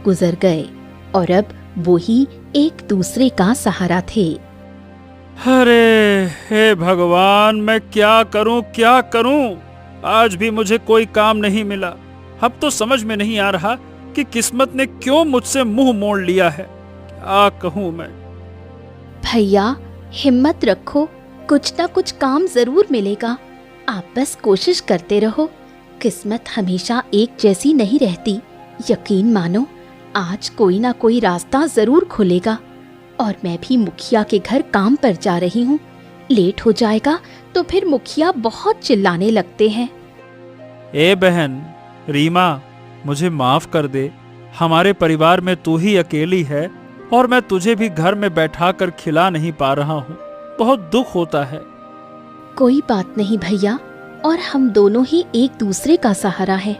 गुजर गए और अब वो ही एक दूसरे का सहारा थे। अरे हे भगवान, मैं क्या करूं? आज भी मुझे कोई काम नहीं मिला। अब तो समझ में नहीं आ रहा कि किस्मत ने क्यों मुझसे मुंह मोड़ लिया है। क्या कहूं मैं। भैया हिम्मत रखो, कुछ ना कुछ काम जरूर मिलेगा। आप बस कोशिश करते रहो। किस्मत हमेशा एक जैसी नहीं रहती। यकीन मानो, आज कोई ना कोई रास्ता जरूर खुलेगा। और मैं भी मुखिया के घर काम पर जा रही हूँ। लेट हो जाएगा तो फिर मुखिया बहुत चिल्लाने लगते हैं। ए बहन रीमा, मुझे माफ कर दे। हमारे परिवार में तू ही अकेली है और मैं तुझे भी घर में बैठा कर खिला नहीं पा रहा हूँ। बहुत दुख होता है। कोई बात नहीं भैया, और हम दोनों ही एक दूसरे का सहारा है।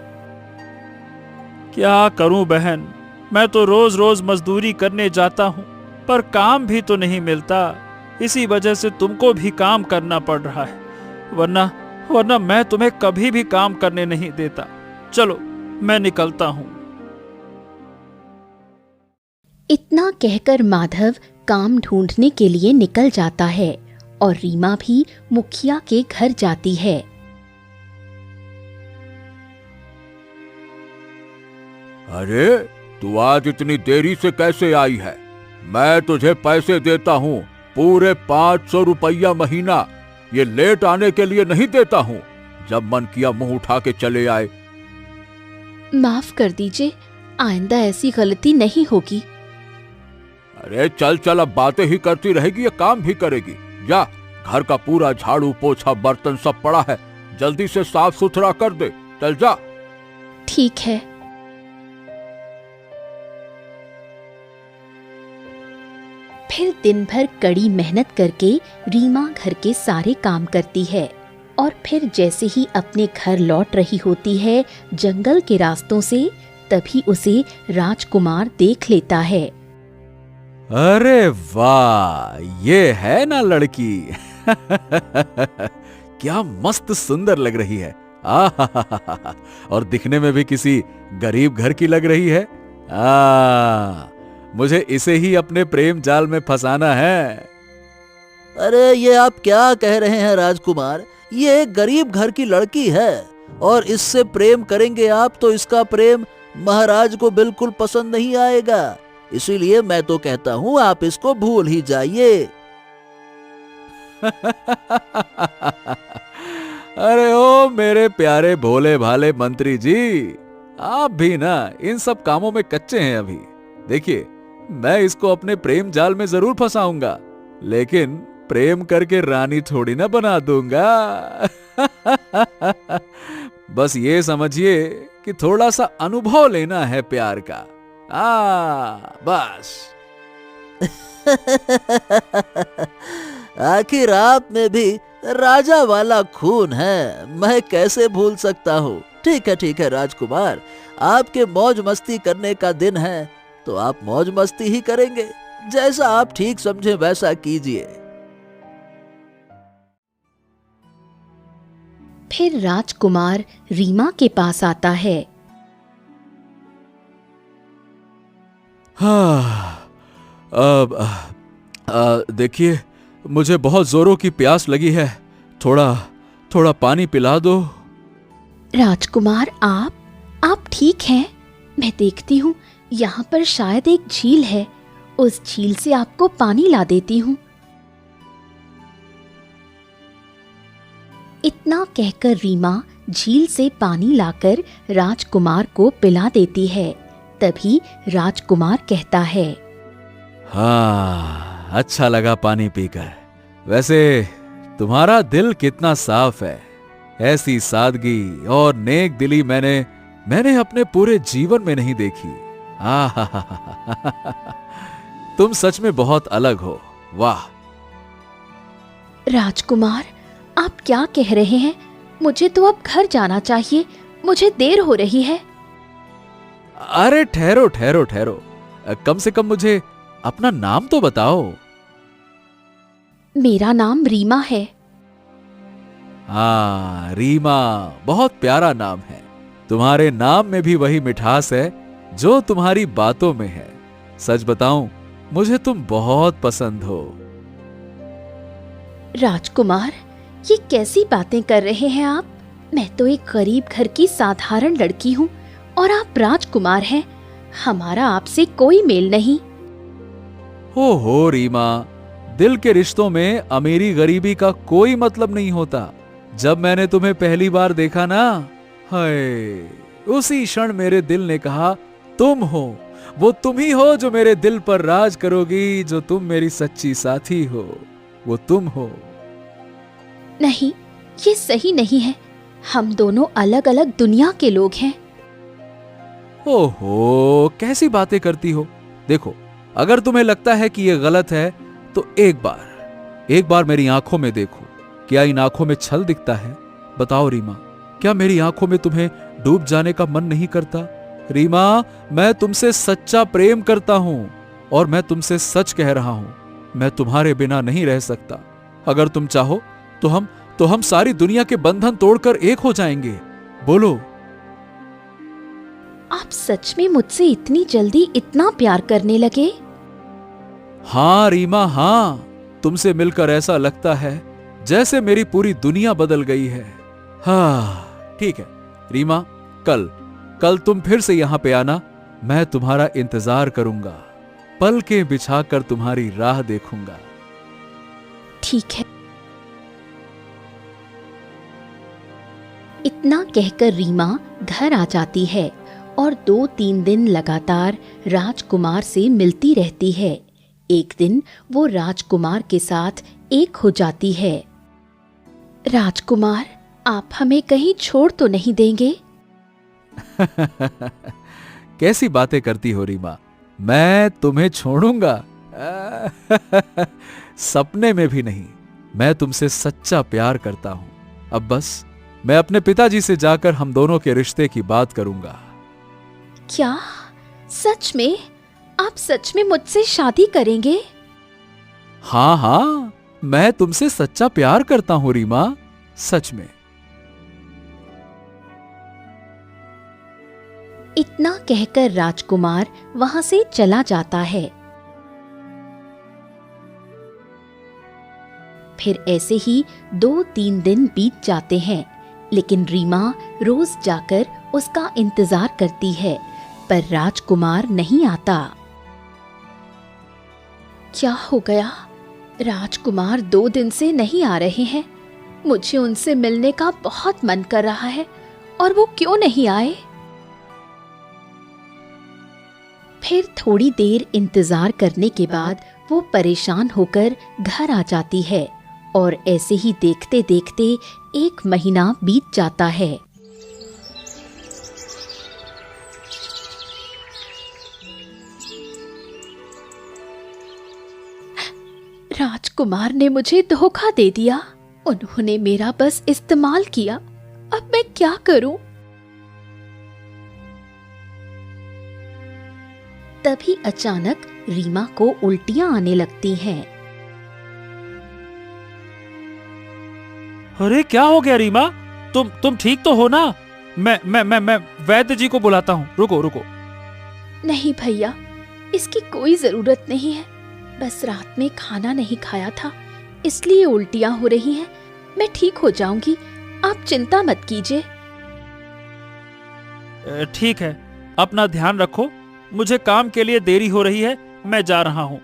क्या करूं बहन, मैं तो रोज रोज मजदूरी करने जाता हूँ पर काम भी तो नहीं मिलता। इसी वजह से तुमको भी काम करना पड़ रहा है, वरना मैं तुम्हें कभी भी काम करने नहीं देता। चलो मैं निकलता हूँ। इतना कहकर माधव काम ढूंढने के लिए निकल जाता है और रीमा भी मुखिया के घर जाती है। अरे तू आज इतनी देरी से कैसे आई है? मैं तुझे पैसे देता हूँ, पूरे 500 रुपया महीना। ये लेट आने के लिए नहीं देता हूँ। जब मन किया मुंह उठा के चले आए। माफ कर दीजिए, आइंदा ऐसी गलती नहीं होगी। अरे चल चल, अब बातें ही करती रहेगी या काम भी करेगी? जा, घर का पूरा झाड़ू पोछा बर्तन सब पड़ा है, जल्दी से साफ सुथरा कर दे। चल जा। ठीक है। फिर दिन भर कड़ी मेहनत करके रीमा घर के सारे काम करती है और फिर जैसे ही अपने घर लौट रही होती है जंगल के रास्तों से, तभी उसे राजकुमार देख लेता है। अरे वाह, ये है ना लड़की। क्या मस्त सुंदर लग रही है। आहा, और दिखने में भी किसी गरीब घर की लग रही है। मुझे इसे ही अपने प्रेम जाल में फंसाना है। अरे ये आप क्या कह रहे हैं राजकुमार? ये एक गरीब घर की लड़की है और इससे प्रेम करेंगे आप तो इसका प्रेम महाराज को बिल्कुल पसंद नहीं आएगा। इसीलिए मैं तो कहता हूँ आप इसको भूल ही जाइए। अरे ओ मेरे प्यारे भोले भाले मंत्री जी, आप भी ना इन सब कामों में कच्चे हैं अभी। देखिए, मैं इसको अपने प्रेम जाल में जरूर फंसाऊंगा, लेकिन प्रेम करके रानी थोड़ी ना बना दूंगा। बस ये समझिए कि थोड़ा सा अनुभव लेना है प्यार का। बस। आखिर आप में भी राजा वाला खून है, मैं कैसे भूल सकता हूँ। ठीक है राजकुमार, आपके मौज मस्ती करने का दिन है तो आप मौज मस्ती ही करेंगे। जैसा आप ठीक समझे वैसा कीजिए। फिर राजकुमार रीमा के पास आता है। अब देखिए, मुझे बहुत जोरों की प्यास लगी है, थोड़ा पानी पिला दो। राजकुमार, आप ठीक हैं? मैं देखती हूँ यहाँ पर शायद एक झील है, उस झील से आपको पानी ला देती हूँ। इतना कहकर रीमा झील से पानी लाकर राजकुमार को पिला देती है। तभी राजकुमार कहता है, हाँ, अच्छा लगा पानी पीकर। वैसे तुम्हारा दिल कितना साफ है। ऐसी सादगी और नेक दिली मैंने अपने पूरे जीवन में नहीं देखी। तुम सच में बहुत अलग हो। वाह। राजकुमार, आप क्या कह रहे हैं? मुझे तो अब घर जाना चाहिए, मुझे देर हो रही है। अरे ठहरो, कम से कम मुझे अपना नाम तो बताओ। मेरा नाम रीमा है। हाँ, रीमा बहुत प्यारा नाम है। तुम्हारे नाम में भी वही मिठास है जो तुम्हारी बातों में है। सच बताऊं, मुझे तुम बहुत पसंद हो। राजकुमार, ये कैसी बातें कर रहे हैं आप? मैं तो एक गरीब घर की साधारण लड़की हूँ और आप राजकुमार हैं। हमारा आपसे कोई मेल नहीं। हो रीमा, दिल के रिश्तों में अमीरी गरीबी का कोई मतलब नहीं होता। जब मैंने तुम्हें पहली बार देखा ना, हाय, उसी क्षण मेरे दिल ने कहा तुम हो, वो तुम ही हो जो मेरे दिल पर राज करोगी, जो तुम मेरी सच्ची साथी हो, वो तुम हो। नहीं, ये सही नहीं है। हम दोनों अलग अलग दुनिया के लोग हैं। ओहो, कैसी बातें करती हो। देखो, अगर तुम्हें लगता है कि यह गलत है तो एक बार मेरी आंखों में देखो। क्या इन आंखों में छल दिखता है? बताओ रीमा, क्या मेरी आंखों में तुम्हें डूब जाने का मन नहीं करता? रीमा, मैं तुमसे सच्चा प्रेम करता हूं और मैं तुमसे सच कह रहा हूं। मैं तुम्हारे बिना नहीं रह सकता। अगर तुम चाहो तो हम सारी दुनिया के बंधन तोड़कर एक हो जाएंगे। बोलो। आप सच में मुझसे इतनी जल्दी इतना प्यार करने लगे? हाँ रीमा, हाँ, तुमसे मिलकर ऐसा लगता है जैसे मेरी पूरी दुनिया बदल गई है। हाँ ठीक है रीमा, कल तुम फिर से यहां पे आना। मैं तुम्हारा इंतजार करूंगा, पलकें बिछाकर तुम्हारी राह देखूंगा। ठीक है। इतना कहकर रीमा घर आ जाती है और 2-3 दिन लगातार राजकुमार से मिलती रहती है। एक दिन वो राजकुमार के साथ एक हो जाती है। राजकुमार, आप हमें कहीं छोड़ तो नहीं देंगे? कैसी बातें करती हो रीमा, मैं तुम्हें छोड़ूंगा? सपने में भी नहीं। मैं तुमसे सच्चा प्यार करता हूं। अब बस मैं अपने पिताजी से जाकर हम दोनों के रिश्ते की बात करूंगा। क्या? सच में? आप सच में मुझसे शादी करेंगे? हाँ, मैं तुमसे सच्चा प्यार करता हूं रीमा, सच में। इतना कहकर राजकुमार वहां से चला जाता है। फिर ऐसे ही 2-3 दिन बीत जाते हैं, लेकिन रीमा रोज जाकर उसका इंतजार करती है, पर राजकुमार नहीं आता। क्या हो गया? राजकुमार 2 दिन से नहीं आ रहे हैं। मुझे उनसे मिलने का बहुत मन कर रहा है और वो क्यों नहीं आए? फिर थोड़ी देर इंतजार करने के बाद वो परेशान होकर घर आ जाती है और ऐसे ही देखते देखते 1 महीना बीत जाता है। राजकुमार ने मुझे धोखा दे दिया। उन्होंने मेरा बस इस्तेमाल किया। अब मैं क्या करूं? तभी अचानक रीमा को उल्टियां आने लगती हैं। अरे क्या हो गया रीमा? तुम ठीक तो हो ना? मैं वैद्य जी को बुलाता हूँ। रुको। नहीं भैया, इसकी कोई जरूरत नहीं है। बस रात में खाना नहीं खाया था, इसलिए उल्टियां हो रही हैं। मैं ठीक हो जाऊंगी, आप चिंता मत कीजिए। ठीक है, अपना ध्यान रखो। मुझे काम के लिए देरी हो रही है, मैं जा रहा हूँ।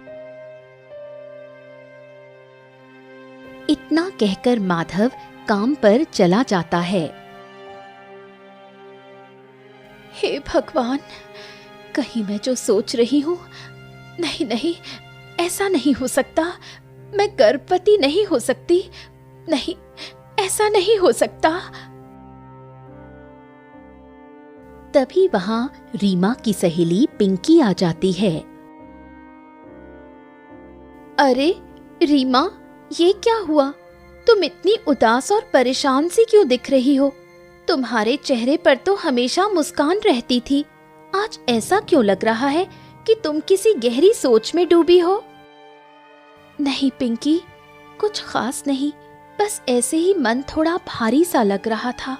इतना कहकर माधव काम पर चला जाता है। हे भगवान, कहीं मैं जो सोच रही हूँ, नहीं, ऐसा नहीं हो सकता। मैं गर्भवती नहीं हो सकती। नहीं, ऐसा नहीं हो सकता। तभी वहां रीमा की सहेली पिंकी आ जाती है। अरे रीमा, ये क्या हुआ? तुम इतनी उदास और परेशान सी क्यों दिख रही हो? तुम्हारे चेहरे पर तो हमेशा मुस्कान रहती थी। आज ऐसा क्यों लग रहा है कि तुम किसी गहरी सोच में डूबी हो? नहीं पिंकी, कुछ खास नहीं, बस ऐसे ही मन थोड़ा भारी सा लग रहा था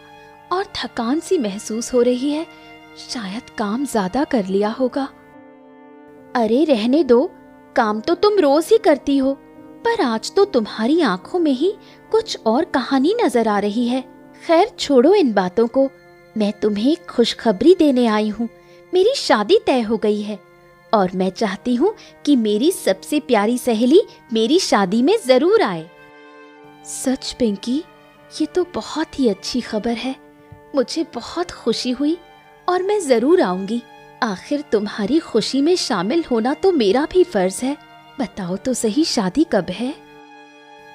और थकान सी महसूस हो रही है। शायद काम ज्यादा कर लिया होगा। अरे रहने दो, काम तो तुम रोज ही करती हो, पर आज तो तुम्हारी आंखों में ही कुछ और कहानी नजर आ रही है। खैर छोड़ो इन बातों को, मैं तुम्हें एक खुशखबरी देने आई हूँ। मेरी शादी तय हो गई है और मैं चाहती हूँ कि मेरी सबसे प्यारी सहेली मेरी शादी में जरूर आए। सच पिंकी, ये तो बहुत ही अच्छी खबर है। मुझे बहुत खुशी हुई और मैं जरूर आऊंगी। आखिर तुम्हारी खुशी में शामिल होना तो मेरा भी फर्ज है। बताओ तो सही, शादी कब है?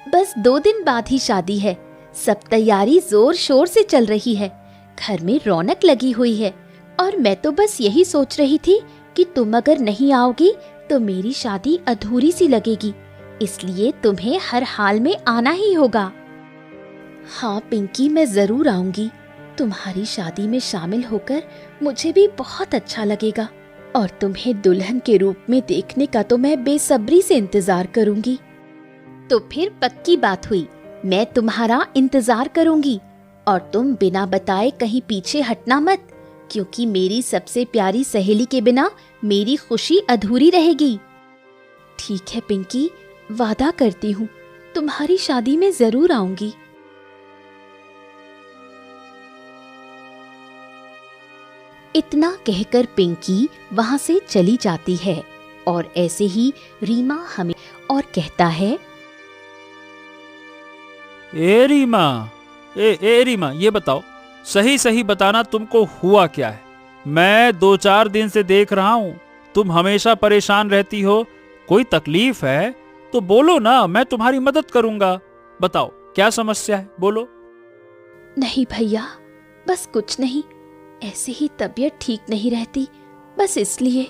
बस 2 दिन बाद ही शादी है। सब तैयारी जोर शोर से चल रही है, घर में रौनक लगी हुई है और मैं तो बस यही सोच रही थी कि तुम अगर नहीं आओगी तो मेरी शादी अधूरी सी लगेगी, इसलिए तुम्हें हर हाल में आना ही होगा। हाँ पिंकी, मैं जरूर आऊंगी। तुम्हारी शादी में शामिल होकर मुझे भी बहुत अच्छा लगेगा और तुम्हें दुल्हन के रूप में देखने का तो मैं बेसब्री से इंतजार करूंगी। तो फिर पक्की बात हुई, मैं तुम्हारा इंतजार करूंगी और तुम बिना बताए कहीं पीछे हटना मत, क्योंकि मेरी सबसे प्यारी सहेली के बिना मेरी खुशी अधूरी रहेगी। ठीक है पिंकी, वादा करती हूँ तुम्हारी शादी में जरूर आऊंगी। इतना कहकर पिंकी वहां से चली जाती है और ऐसे ही रीमा हमें और कहता है, ए रीमा, ये बताओ, सही सही बताना, तुमको हुआ क्या है? मैं 2-4 दिन से देख रहा हूँ, तुम हमेशा परेशान रहती हो। कोई तकलीफ है तो बोलो ना, मैं तुम्हारी मदद करूंगा। बताओ क्या समस्या है, बोलो। नहीं भैया, बस कुछ नहीं, ऐसे ही तबीयत ठीक नहीं रहती, बस इसलिए।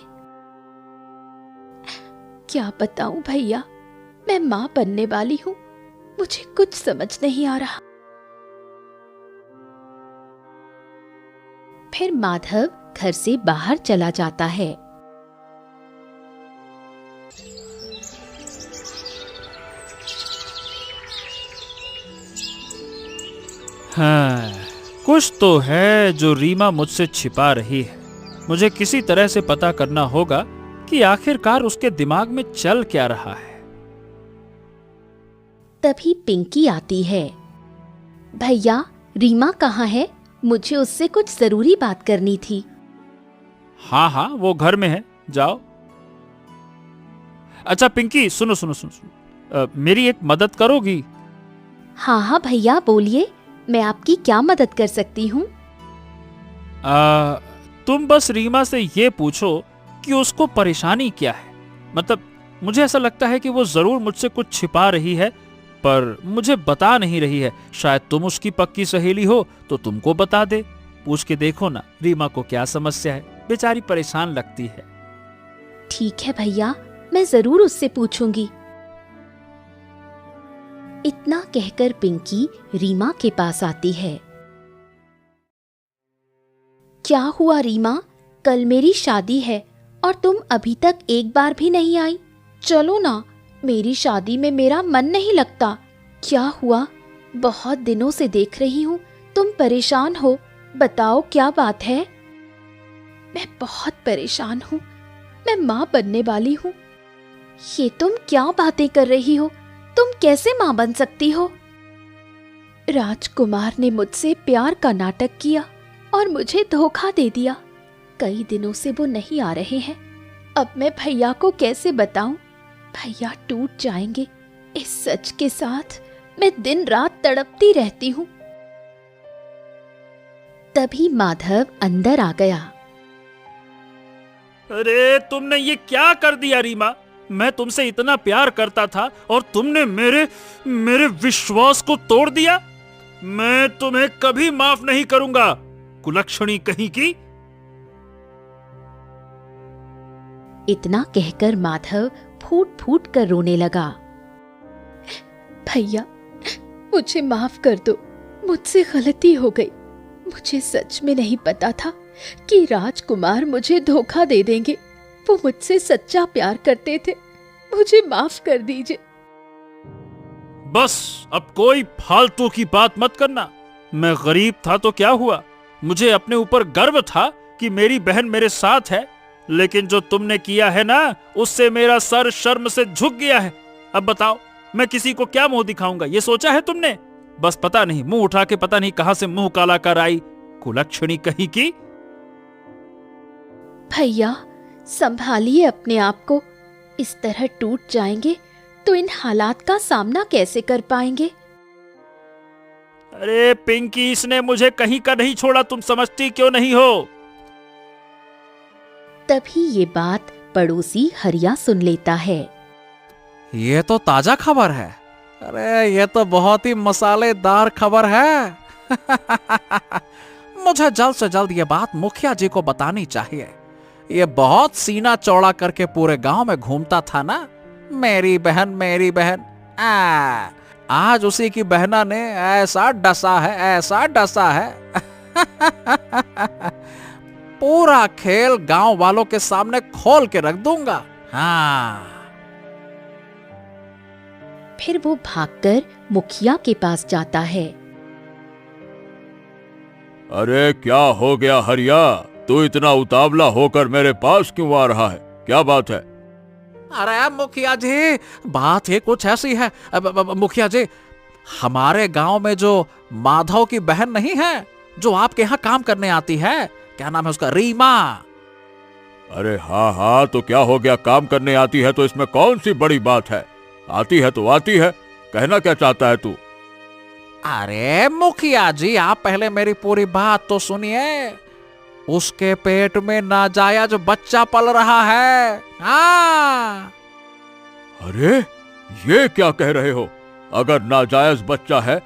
क्या बताऊं भैया, मैं मां बनने वाली हूं, मुझे कुछ समझ नहीं आ रहा। फिर माधव घर से बाहर चला जाता है। हाँ, कुछ तो है जो रीमा मुझसे छिपा रही है। मुझे किसी तरह से पता करना होगा कि आखिरकार उसके दिमाग में चल क्या रहा है। तभी पिंकी आती है। भैया, रीमा कहाँ है? मुझे उससे कुछ जरूरी बात करनी थी। हाँ, वो घर में है, जाओ। अच्छा पिंकी, सुनो, मेरी एक मदद करोगी? हाँ भैया, बोलिए, मैं आपकी क्या मदद कर सकती हूँ? तुम बस रीमा से ये पूछो कि उसको परेशानी क्या है। मतलब मुझे ऐसा लगता है कि वो जरूर मुझसे कुछ छिपा रही है, पर मुझे बता नहीं रही है। शायद तुम उसकी पक्की सहेली हो तो तुमको बता दे। पूछ के देखो ना, रीमा को क्या समस्या है, बेचारी परेशान लगती है। ठीक है भैया, मैं जरूर उससे पूछूंगी। इतना कहकर पिंकी रीमा के पास आती है। क्या हुआ रीमा? कल मेरी शादी है और तुम अभी तक एक बार भी नहीं आई। चलो ना, मेरी शादी में मेरा मन नहीं लगता। क्या हुआ? बहुत दिनों से देख रही हूँ तुम परेशान हो, बताओ क्या बात है? मैं बहुत परेशान हूँ, मैं माँ बनने वाली हूँ। ये तुम क्या बातें कर रही हो? तुम कैसे माँ बन सकती हो? राजकुमार ने मुझसे प्यार का नाटक किया और मुझे धोखा दे दिया। कई दिनों से वो नहीं आ रहे हैं। अब मैं भैया को कैसे बताऊं? भैया टूट जाएंगे। इस सच के साथ मैं दिन रात तड़पती रहती हूँ। तभी माधव अंदर आ गया। अरे तुमने ये क्या कर दिया रीमा? मैं तुमसे इतना प्यार करता था और तुमने मेरे विश्वास को तोड़ दिया। मैं तुम्हें कभी माफ नहीं करूंगा, कुलक्षणी कहीं की। इतना कहकर माधव फूट फूट कर रोने लगा। भैया, मुझे माफ कर दो, मुझसे गलती हो गई। मुझे सच में नहीं पता था कि राजकुमार मुझे धोखा दे देंगे। वो मुझसे सच्चा प्यार करते थे। मुझे माफ कर दीजिए। बस अब कोई फालतू की बात मत करना। मैं गरीब था तो क्या हुआ? मुझे अपने ऊपर गर्व था कि मेरी बहन मेरे साथ है, लेकिन जो तुमने किया है ना, उससे मेरा सर शर्म से झुक गया है। अब बताओ मैं किसी को क्या मुंह दिखाऊंगा, ये सोचा है तुमने? बस पता नहीं मुंह उठा के पता नहीं कहां से मुंह काला कर आई, कुलक्षणी कहीं की। भैया संभालिए अपने आप को, इस तरह टूट जाएंगे तो इन हालात का सामना कैसे कर पाएंगे? अरे पिंकी, इसने मुझे कहीं का नहीं छोड़ा, तुम समझती क्यों नहीं हो? तभी ये बात पड़ोसी हरिया सुन लेता है। ये तो ताजा खबर है। अरे ये तो बहुत ही मसालेदार खबर है। मुझे जल्द से जल्द ये बात मुखिया जी को बतानी चाहिए। ये बहुत सीना चौड़ा करके पूरे गांव में घूमता था ना, मेरी बहन मेरी बहन। आज उसी की बहना ने ऐसा डसा है, ऐसा डसा है। पूरा खेल गांव वालों के सामने खोल के रख दूंगा। हाँ। फिर वो भागकर मुखिया के पास जाता है। अरे क्या हो गया हरिया, तू इतना उतावला होकर मेरे पास क्यों आ रहा है? क्या बात है? अरे मुखिया जी, बात ही कुछ ऐसी है। मुखिया जी, हमारे गांव में जो माधव की बहन नहीं है, जो आपके यहाँ काम करने आती है, क्या नाम है उसका, रीमा। अरे हाँ हाँ, तो क्या हो गया? काम करने आती है तो इसमें कौन सी बड़ी बात है? आती है तो आती है, कहना क्या चाहता है तू? अरे मुखिया जी, आप पहले मेरी पूरी बात तो सुनिए। उसके पेट में नाजायज बच्चा पल रहा है। हाँ। अरे ये क्या कह रहे हो? अगर नाजायज बच्चा है,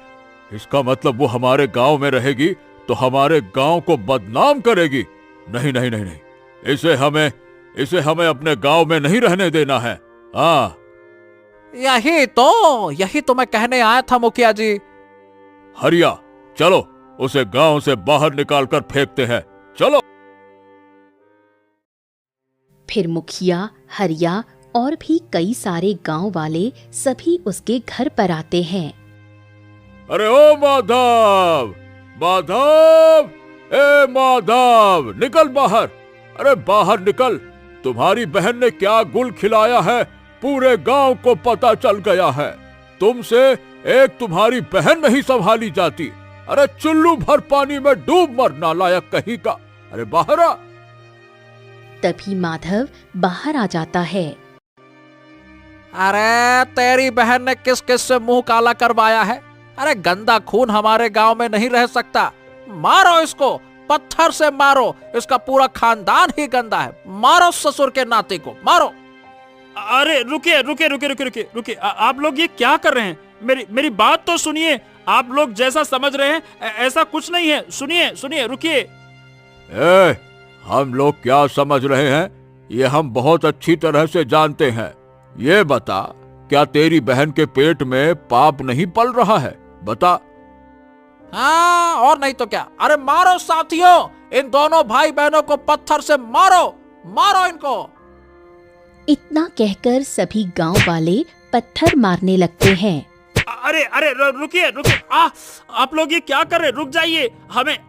इसका मतलब वो हमारे गांव में रहेगी तो हमारे गांव को बदनाम करेगी। नहीं नहीं नहीं नहीं, इसे हमें अपने गांव में नहीं रहने देना है। हाँ, यही तो मैं कहने आया था मुखिया जी। हरिया, चलो उसे गांव से बाहर निकालकर फेंकते हैं, चलो। फिर मुखिया, हरिया और भी कई सारे गांव वाले सभी उसके घर पर आते हैं। अरे ओ माधव, माधव, ए माधव, निकल बाहर। अरे बाहर निकल, तुम्हारी बहन ने क्या गुल खिलाया है, पूरे गांव को पता चल गया है। तुमसे एक तुम्हारी बहन नहीं संभाली जाती। अरे चुल्लू भर पानी में डूब मर, नालायक कहीं का। अरे बाहर आ। तभी माधव बाहर आ जाता है। अरे तेरी बहन ने किस किस से मुंह काला करवाया है? अरे गंदा खून हमारे गांव में नहीं रह सकता। मारो इसको, पत्थर से मारो, इसका पूरा खानदान ही गंदा है। मारो ससुर के नाते को, मारो। अरे रुकिए रुकिए रुकिए रुकिए रुकिए रुकिए, आप लोग ये क्या कर रहे हैं? मेरी बात तो सुनिए। आप लोग जैसा समझ रहे हैं ऐसा कुछ नहीं है। सुनिए सुनिए, रुकिए। हम लोग क्या समझ रहे हैं, ये हम बहुत अच्छी तरह से जानते हैं। ये बता, क्या तेरी बहन के पेट में पाप नहीं पल रहा है? बता। हाँ, और नहीं तो क्या। अरे मारो साथियों, इन दोनों भाई बहनों को पत्थर से मारो, मारो इनको। इतना कहकर सभी गांव वाले पत्थर मारने लगते हैं। अरे अरे रुकिए रुकिए, आप लोग ये क्या कर रहे हैं? रुक जाइए,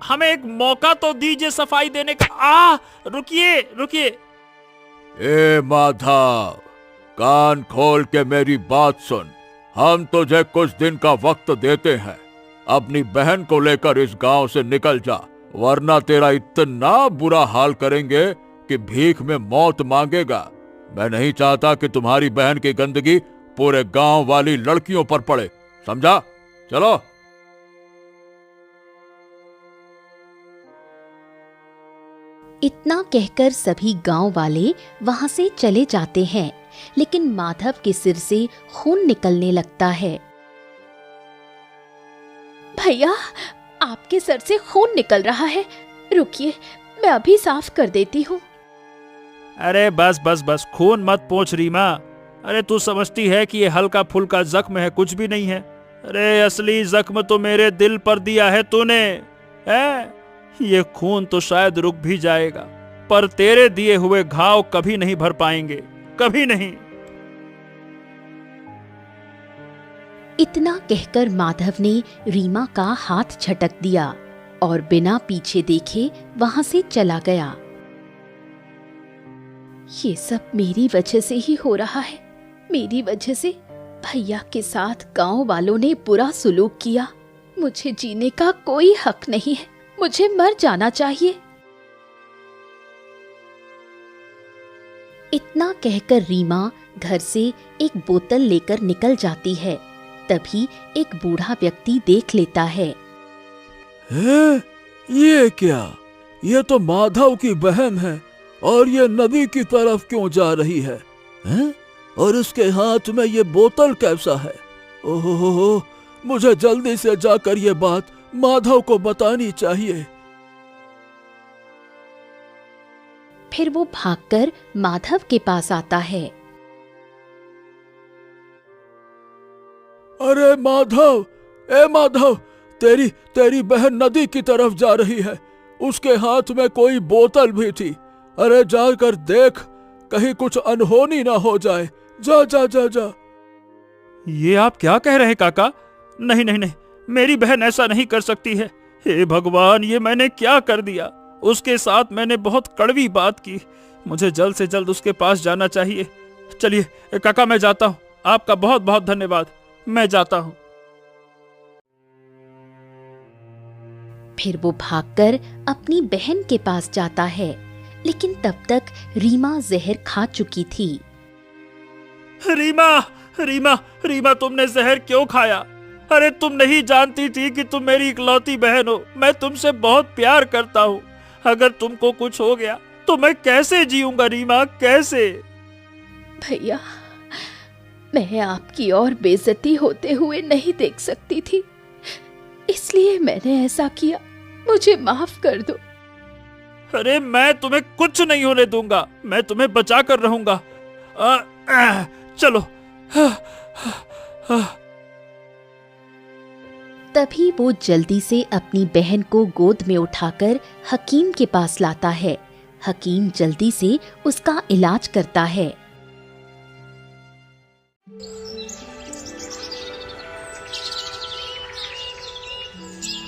हमें एक मौका तो दीजिए सफाई देने का। रुकिए रुकिए। ए माधव, कान खोल के मेरी बात सुन। हम तुझे कुछ दिन का वक्त देते हैं। अपनी बहन को लेकर इस गांव से निकल जा, वरना तेरा इतना बुरा हाल करेंगे कि भीख में मौत मांगेगा। मैं नहीं चाहता कि तुम्हारी बहन की गंदगी पूरे गांव वाली लड़कियों पर पड़े, समझा? चलो। इतना कहकर सभी गांव वाले वहां से चले जाते हैं, लेकिन माधव के सिर से खून निकलने लगता है। भैया, आपके सर से खून निकल रहा है, रुकिए, मैं अभी साफ कर देती हूँ। अरे बस बस बस, खून मत पोंछ रीमा। अरे तू समझती है कि ये हल्का फुल्का जख्म है, कुछ भी नहीं है। अरे असली जख्म तो मेरे दिल पर दिया है तूने, है? ये खून तो शायद रुक भी जाएगा, पर तेरे दिए हुए घाव कभी नहीं भर पाएंगे, कभी नहीं। इतना कहकर माधव ने रीमा का हाथ झटक दिया। और बिना पीछे देखे वहां से चला गया। ये सब मेरी वजह से ही हो रहा है। मेरी वजह से भैया के साथ गांव वालों ने बुरा सुलूक किया। मुझे जीने का कोई हक नहीं है। मुझे मर जाना चाहिए। इतना कहकर रीमा घर से एक बोतल लेकर निकल जाती है। तभी एक बूढ़ा व्यक्ति देख लेता है। ये क्या? ये तो माधव की बहन है और ये नदी की तरफ क्यों जा रही है? हैं? और उसके हाथ में ये बोतल कैसा है? ओहो, मुझे जल्दी से जाकर ये बात माधव को बतानी चाहिए। फिर वो भागकर माधव के पास आता है। अरे माधव, ए माधव, तेरी बहन नदी की तरफ जा रही है। उसके हाथ में कोई बोतल भी थी। अरे जाकर देख, कहीं कुछ अनहोनी ना हो जाए। जा जा जा जा। ये आप क्या कह रहे हैं काका? नहीं नहीं नहीं, मेरी बहन ऐसा नहीं कर सकती है। हे भगवान, ये मैंने क्या कर दिया? उसके साथ मैंने बहुत कड़वी बात की। मुझे जल्द से जल्द उसके पास जाना चाहिए। चलिए काका, मैं जाता हूँ। आपका बहुत बहुत धन्यवाद। मैं जाता हूँ। फिर वो भागकर अपनी बहन के पास जाता है, लेकिन तब तक रीमा जहर खा चुकी थी। रीमा, रीमा, रीमा, तुमने जहर क्यों खाया? अरे तुम नहीं जानती थी कि तुम मेरी इकलौती बहन हो। मैं तुमसे बहुत प्यार करता हूँ। अगर तुमको कुछ हो गया तो मैं कैसे जीऊंगा रीमा, कैसे? भैया, मैं आपकी और बेइज्जती होते हुए नहीं देख सकती थी, इसलिए मैंने ऐसा किया। मुझे माफ कर दो। अरे मैं तुम्हें कुछ नहीं होने दूंगा। मैं तुम्हें बचा कर रहूंगा। चलो। तभी वो जल्दी से अपनी बहन को गोद में उठाकर हकीम के पास लाता है। हकीम जल्दी से उसका इलाज करता है।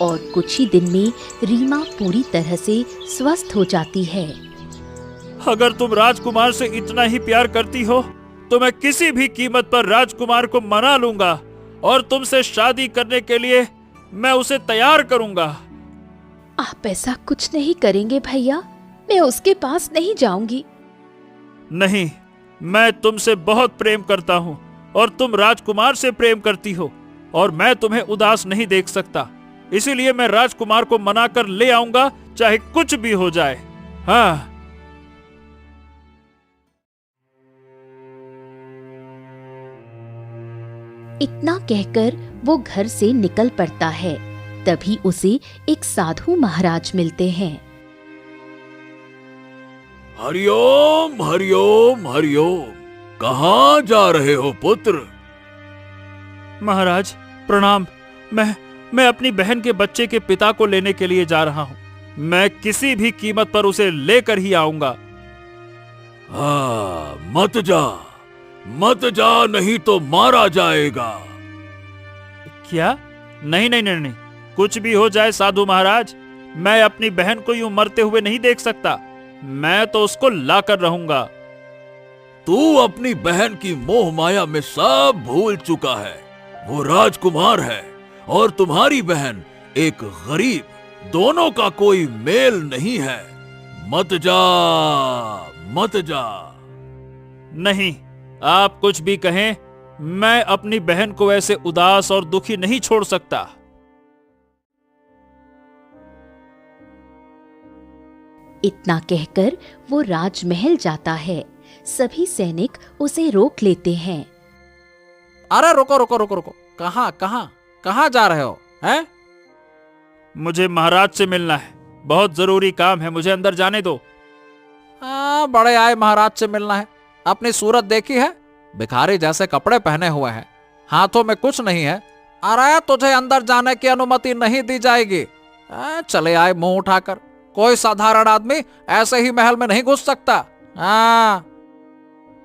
और कुछ ही दिन में रीमा पूरी तरह से स्वस्थ हो जाती है। अगर तुम राजकुमार से इतना ही प्यार करती हो तो मैं किसी भी कीमत पर राजकुमार को मना लूंगा और तुमसे शादी करने के लिए मैं उसे तैयार करूंगा। आप ऐसा कुछ नहीं करेंगे भैया। मैं उसके पास नहीं जाऊंगी। नहीं, मैं तुमसे बहुत प्रेम करता हूँ और तुम राजकुमार से प्रेम करती हो और मैं तुम्हें उदास नहीं देख सकता। इसीलिए मैं राजकुमार को मनाकर ले आऊंगा, चाहे कुछ भी हो जाए। हाँ। इतना कहकर वो घर से निकल पड़ता है। तभी उसे एक साधु महाराज मिलते हैं। हरिओम हरिओम हरिओम। कहाँ जा रहे हो पुत्र? महाराज प्रणाम। मैं अपनी बहन के बच्चे के पिता को लेने के लिए जा रहा हूँ। मैं किसी भी कीमत पर उसे लेकर ही आऊंगा। हाँ, मत जा, नहीं तो मारा जाएगा। क्या? नहीं नहीं नहीं नहीं, कुछ भी हो जाए साधु महाराज, मैं अपनी बहन को यूं मरते हुए नहीं देख सकता। मैं तो उसको लाकर रहूंगा। तू अपनी बहन की मोह माया में सब भूल चुका है। वो राजकुमार है और तुम्हारी बहन एक गरीब। दोनों का कोई मेल नहीं है। मत जा। नहीं, आप कुछ भी कहें, मैं अपनी बहन को ऐसे उदास और दुखी नहीं छोड़ सकता। इतना कहकर वो राजमहल जाता है। सभी सैनिक उसे रोक लेते हैं। अरे रुको रुको रुको रुको, कहाँ जा रहे हो? हैं? मुझे महाराज से मिलना है। बहुत जरूरी काम है, मुझे अंदर जाने दो। बड़े आए महाराज से मिलना है। अपनी सूरत देखी है? भिखारी जैसे कपड़े पहने हुए हैं, हाथों में कुछ नहीं है। अरे तुझे अंदर जाने की अनुमति नहीं दी जाएगी। चले आए मुंह उठाकर। कोई साधारण आदमी ऐसे ही महल में नहीं घुस सकता।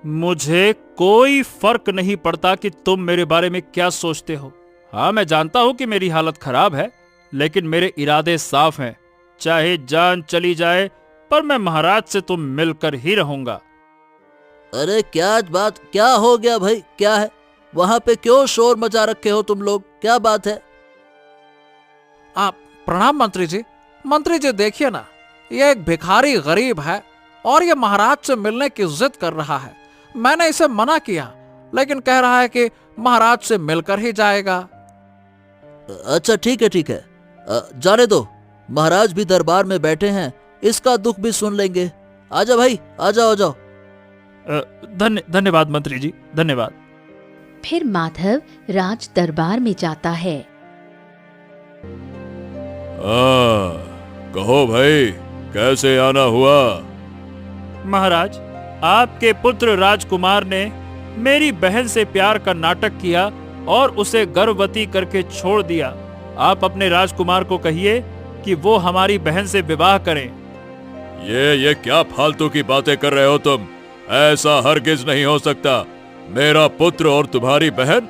मुझे कोई फर्क नहीं पड़ता कि तुम मेरे बारे में क्या सोचते हो। हाँ, मैं जानता हूं कि मेरी हालत खराब है, लेकिन मेरे इरादे साफ हैं। चाहे जान चली जाए, पर मैं महाराज से तो मिलकर ही रहूंगा। अरे क्या हो गया भाई, क्या है वहां पे? क्यों शोर मचा रखे हो तुम लोग? क्या बात है? आप प्रणाम मंत्री जी। मंत्री जी देखिए ना, ये एक भिखारी गरीब है और ये महाराज से मिलने की जिद कर रहा है। मैंने इसे मना किया, लेकिन कह रहा है कि महाराज से मिलकर ही जाएगा। अच्छा ठीक है, जाने दो, महाराज भी दरबार में बैठे हैं, इसका दुख भी सुन लेंगे। आजा भाई, आ जाओ। धन्यवाद मंत्री जी, धन्यवाद। फिर माधव राज दरबार में जाता है। कहो भाई, कैसे आना हुआ? महाराज, आपके पुत्र राजकुमार ने मेरी बहन से प्यार का नाटक किया और उसे गर्भवती करके छोड़ दिया। आप अपने राजकुमार को कहिए कि वो हमारी बहन से विवाह करें। ये क्या फालतू की बातें कर रहे हो तुम? ऐसा हरगिज नहीं हो सकता। मेरा पुत्र और तुम्हारी बहन?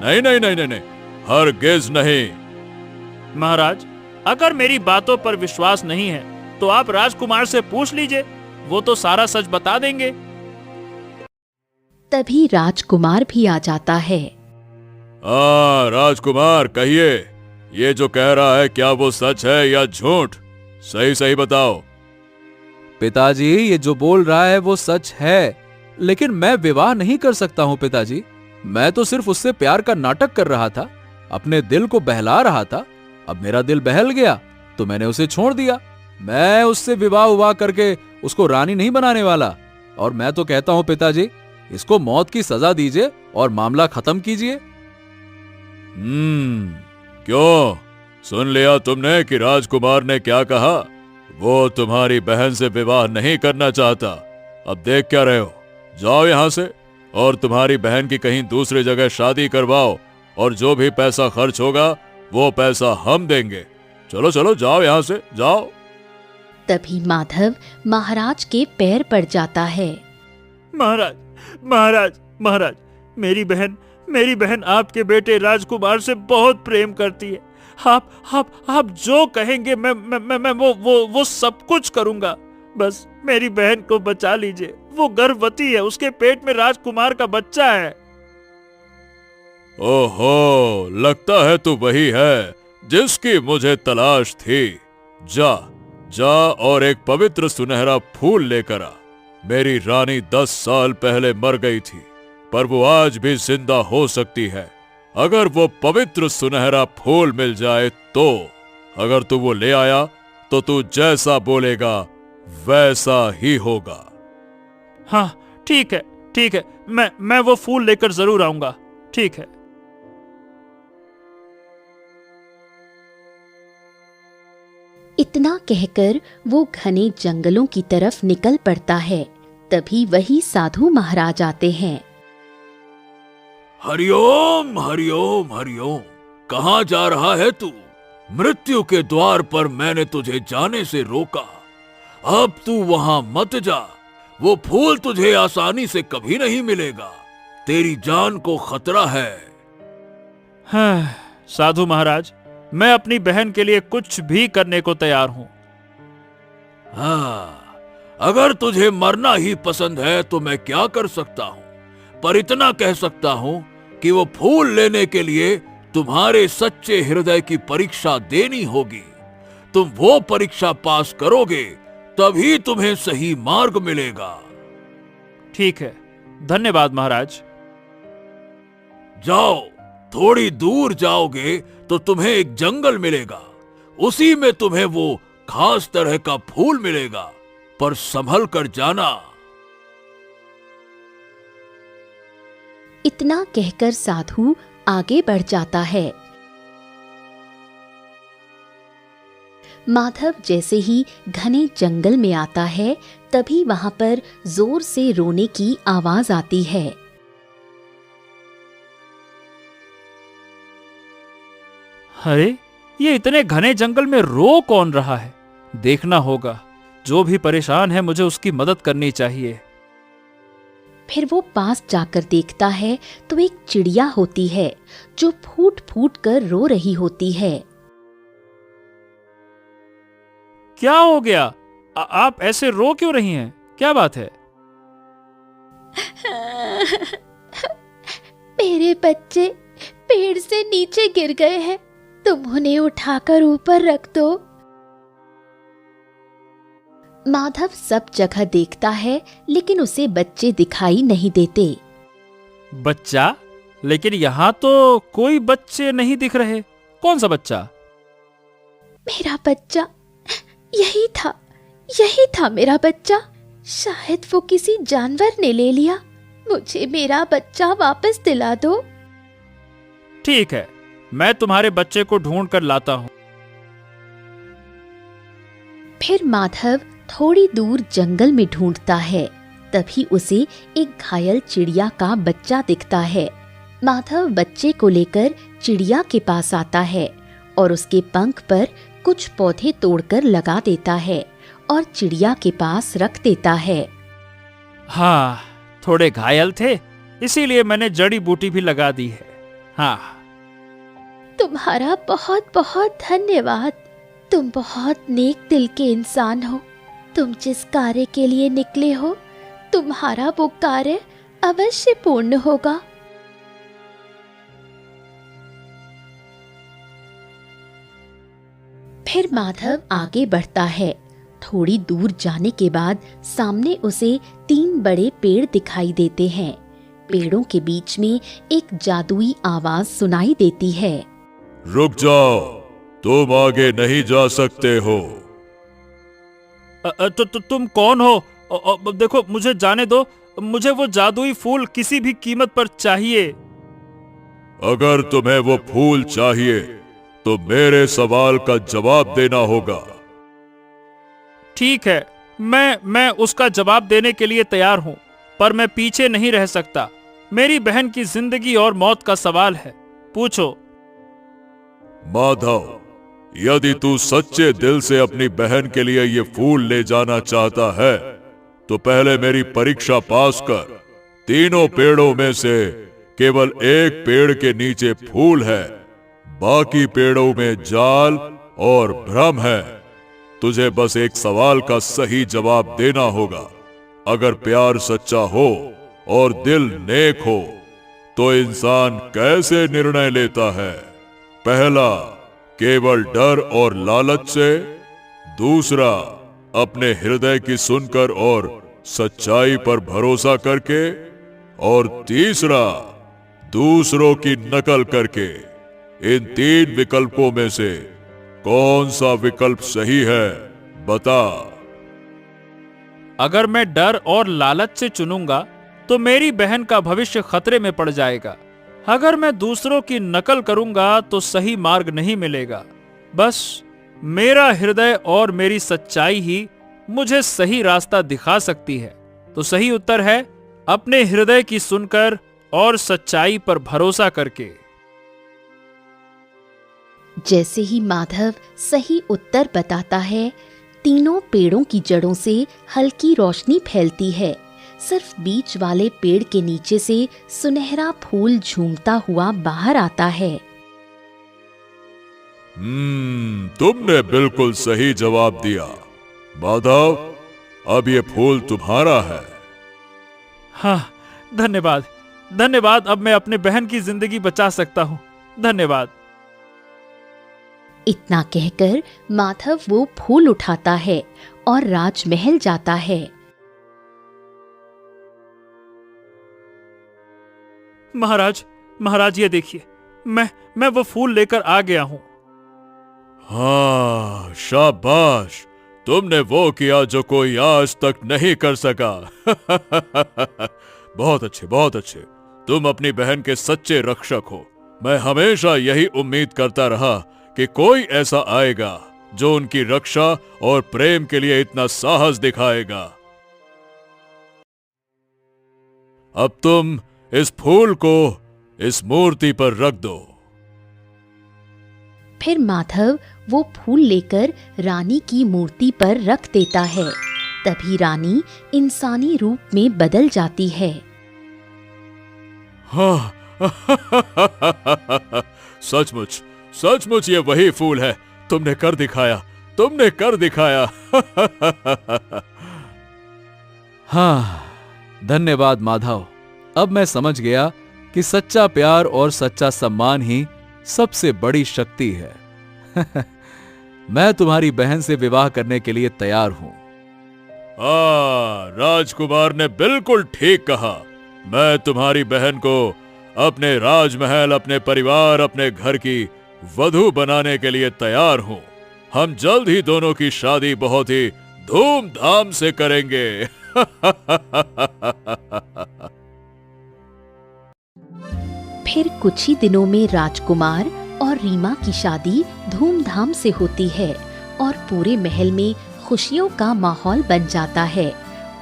नहीं, हरगिज नहीं। महाराज, अगर मेरी बातों पर विश्वास नहीं है तो आप राजकुमार से पूछ लीजिए, वो तो सारा सच बता देंगे। तभी राजकुमार भी आ जाता है। राजकुमार, कहिए, ये जो कह रहा है क्या वो सच है या झूठ? सही बताओ। पिताजी, ये जो बोल रहा है वो सच है, लेकिन मैं विवाह नहीं कर सकता हूँ पिताजी। मैं तो सिर्फ उससे प्यार का नाटक कर रहा था, अपने दिल को बहला रहा था। अब मेरा दिल बहल गया तो मैंने उसे छोड़ दिया। मैं उससे विवाह करके उसको रानी नहीं बनाने वाला। और मैं तो कहता हूँ पिताजी, इसको मौत की सजा दीजिए और मामला खत्म कीजिए। क्यों? सुन लिया तुमने कि राजकुमार ने क्या कहा? वो तुम्हारी बहन से विवाह नहीं करना चाहता। अब देख क्या रहे हो? जाओ यहाँ से और तुम्हारी बहन की कहीं दूसरी जगह शादी करवाओ, और जो भी पैसा खर्च होगा वो पैसा हम देंगे। चलो जाओ यहाँ से, जाओ। तभी माधव महाराज के पैर पड़ जाता है। महाराज, मेरी बहन आपके बेटे राजकुमार से बहुत प्रेम करती है। आप जो कहेंगे मैं वो सब कुछ करूंगा। बस मेरी बहन को बचा लीजिए। वो गर्भवती है, उसके पेट में राजकुमार का बच्चा है। ओहो, लगता है तू वही है जिसकी मुझे तलाश थी। जा और एक पवित्र सुनहरा फूल लेकर आ। मेरी रानी 10 साल पहले मर गई थी, पर वो आज भी जिंदा हो सकती है अगर वो पवित्र सुनहरा फूल मिल जाए तो। अगर तू वो ले आया तो तू जैसा बोलेगा वैसा ही होगा। हाँ, ठीक है, मैं वो फूल लेकर जरूर आऊंगा। ठीक है। इतना कहकर वो घने जंगलों की तरफ निकल पड़ता है। तभी वही साधु महाराज आते हैं। हरिओम, कहाँ जा रहा है तू? मृत्यु के द्वार पर मैंने तुझे जाने से रोका। अब तू वहां मत जा। वो फूल तुझे आसानी से कभी नहीं मिलेगा। तेरी जान को खतरा है। हाँ, साधु महाराज, मैं अपनी बहन के लिए कुछ भी करने को तैयार हूँ। हाँ, अगर तुझे मरना ही पसंद है तो मैं क्या कर सकता हूँ, पर इतना कह सकता हूँ कि वो फूल लेने के लिए तुम्हारे सच्चे हृदय की परीक्षा देनी होगी। तुम वो परीक्षा पास करोगे तभी तुम्हें सही मार्ग मिलेगा। ठीक है, धन्यवाद महाराज। जाओ, थोड़ी दूर जाओगे तो तुम्हें एक जंगल मिलेगा। उसी में तुम्हें वो खास तरह का फूल मिलेगा, पर संभल कर जाना। इतना कहकर साधु आगे बढ़ जाता है। माधव जैसे ही घने जंगल में आता है, तभी वहां पर जोर से रोने की आवाज आती है। अरे, ये इतने घने जंगल में रो कौन रहा है? देखना होगा। जो भी परेशान है मुझे उसकी मदद करनी चाहिए। फिर वो पास जाकर देखता है तो एक चिड़िया होती है जो फूट फूट कर रो रही होती है। क्या हो गया? आप ऐसे रो क्यों रही हैं? क्या बात है? मेरे बच्चे पेड़ से नीचे गिर गए हैं, तुम उन्हें उठाकर ऊपर रख दो। माधव सब जगह देखता है लेकिन उसे बच्चे दिखाई नहीं देते। बच्चा? लेकिन यहाँ तो कोई बच्चे नहीं दिख रहे। कौन सा बच्चा? मेरा बच्चा यही था मेरा बच्चा। शायद वो किसी जानवर ने ले लिया। मुझे मेरा बच्चा वापस दिला दो। ठीक है, मैं तुम्हारे बच्चे को ढूंढ कर लाता हूँ। फिर माधव थोड़ी दूर जंगल में ढूंढता है। तभी उसे एक घायल चिड़िया का बच्चा दिखता है। माधव बच्चे को लेकर चिड़िया के पास आता है और उसके पंख पर कुछ पौधे तोड़कर लगा देता है और चिड़िया के पास रख देता है। हाँ, थोड़े घायल थे, इसीलिए मैंने जड़ी बूटी भी लगा दी है। हाँ, तुम्हारा बहुत बहुत धन्यवाद। तुम बहुत नेक दिल के इंसान हो। तुम जिस कार्य के लिए निकले हो, तुम्हारा वो कार्य अवश्य पूर्ण होगा। फिर माधव आगे बढ़ता है। थोड़ी दूर जाने के बाद सामने उसे 3 बड़े पेड़ दिखाई देते हैं। पेड़ों के बीच में एक जादुई आवाज सुनाई देती है। रुक जाओ, तुम आगे नहीं जा सकते हो। तो तुम कौन हो? देखो, मुझे जाने दो। मुझे वो जादुई फूल किसी भी कीमत पर चाहिए। अगर तुम्हें वो फूल चाहिए तो मेरे सवाल का जवाब देना होगा। ठीक है, मैं उसका जवाब देने के लिए तैयार हूँ, पर मैं पीछे नहीं रह सकता। मेरी बहन की जिंदगी और मौत का सवाल है, पूछो। माधव, यदि तू सच्चे दिल से अपनी बहन के लिए ये फूल ले जाना चाहता है तो पहले मेरी परीक्षा पास कर। तीनों पेड़ों में से केवल एक पेड़ के नीचे फूल है, बाकी पेड़ों में जाल और भ्रम है। तुझे बस एक सवाल का सही जवाब देना होगा। अगर प्यार सच्चा हो और दिल नेक हो तो इंसान कैसे निर्णय लेता है? पहला, केवल डर और लालच से। दूसरा, अपने हृदय की सुनकर और सच्चाई पर भरोसा करके। और तीसरा, दूसरों की नकल करके। इन 3 विकल्पों में से कौन सा विकल्प सही है? बता। अगर मैं डर और लालच से चुनूंगा तो मेरी बहन का भविष्य खतरे में पड़ जाएगा। अगर मैं दूसरों की नकल करूंगा तो सही मार्ग नहीं मिलेगा। बस मेरा हृदय और मेरी सच्चाई ही मुझे सही रास्ता दिखा सकती है। तो सही उत्तर है अपने हृदय की सुनकर और सच्चाई पर भरोसा करके। जैसे ही माधव सही उत्तर बताता है, तीनों पेड़ों की जड़ों से हल्की रोशनी फैलती है। सिर्फ बीच वाले पेड़ के नीचे से सुनहरा फूल झूमता हुआ बाहर आता है। तुमने बिल्कुल सही जवाब दिया। माधव, अब ये फूल तुम्हारा है। हाँ, धन्यवाद धन्यवाद। अब मैं अपने बहन की जिंदगी बचा सकता हूँ। धन्यवाद। इतना कहकर माधव वो फूल उठाता है और राजमहल जाता है। महाराज, ये देखिए, मैं वो फूल लेकर आ गया हूँ। हाँ, शाबाश। तुमने वो किया जो कोई आज तक नहीं कर सका। बहुत अच्छे, बहुत अच्छे। तुम अपनी बहन के सच्चे रक्षक हो। मैं हमेशा यही उम्मीद करता रहा कि कोई ऐसा आएगा जो उनकी रक्षा और प्रेम के लिए इतना साहस दिखाएगा। अब तुम इस फूल को इस मूर्ति पर रख दो। फिर माधव वो फूल लेकर रानी की मूर्ति पर रख देता है। तभी रानी इंसानी रूप में बदल जाती है। हाँ, सचमुच सचमुच ये वही फूल है। तुमने कर दिखाया। तुमने कर दिखाया। हाँ, धन्यवाद माधव। अब मैं समझ गया कि सच्चा प्यार और सच्चा सम्मान ही सबसे बड़ी शक्ति है। मैं तुम्हारी बहन से विवाह करने के लिए तैयार हूं। राजकुमार ने बिल्कुल ठीक कहा। मैं तुम्हारी बहन को अपने राजमहल, अपने परिवार, अपने घर की वधू बनाने के लिए तैयार हूं। हम जल्द ही दोनों की शादी बहुत ही धूमधाम से करेंगे। फिर कुछ ही दिनों में राजकुमार और रीमा की शादी धूमधाम से होती है और पूरे महल में खुशियों का माहौल बन जाता है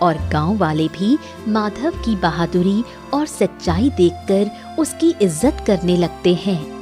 और गांव वाले भी माधव की बहादुरी और सच्चाई देखकर उसकी इज्जत करने लगते हैं।